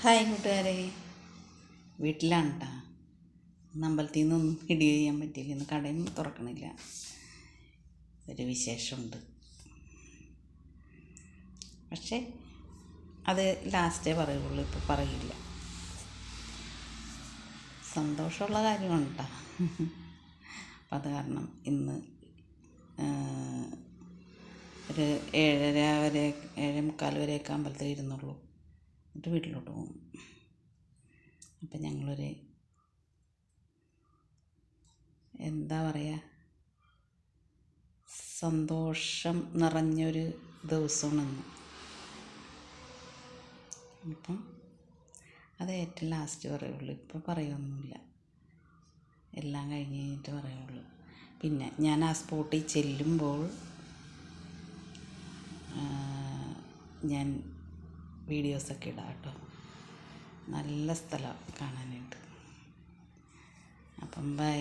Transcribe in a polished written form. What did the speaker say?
Hi കൂട്ടുകാരെ, വീട്ടിലാണ് കേട്ടോ. അമ്പലത്തിൽ നിന്നൊന്നും വീഡിയോ ചെയ്യാൻ പറ്റിയില്ല. ഇന്ന് കടയൊന്നും തുറക്കണില്ല. ഒരു വിശേഷമുണ്ട്. പക്ഷേ അത് ലാസ്റ്റേ പറയുള്ളൂ, ഇപ്പോൾ പറയില്ല. സന്തോഷമുള്ള കാര്യമാണ് കേട്ടോ. അപ്പം അത് കാരണം ഇന്ന് ഒരു 7:30 വരെ 7:45 വരെയൊക്കെ അമ്പലത്തിൽ ഇരുന്നുള്ളൂ. എന്നിട്ട് വീട്ടിലോട്ട് പോകും. അപ്പം ഞങ്ങളൊരു എന്താ പറയുക, സന്തോഷം നിറഞ്ഞൊരു ദിവസമാണെന്ന്. അപ്പം അത് ഏറ്റവും ലാസ്റ്റ് പറയുള്ളൂ, ഇപ്പോൾ പറയുമൊന്നുമില്ല. എല്ലാം കഴിഞ്ഞിട്ട് പറയുള്ളൂ. പിന്നെ ഞാൻ ആ സ്പോട്ടിൽ ചെല്ലുമ്പോൾ ഞാൻ വീഡിയോസൊക്കെ ഇടാം കേട്ടോ. നല്ല സ്ഥലം കാണാനായിട്ട്. അപ്പം ബൈ.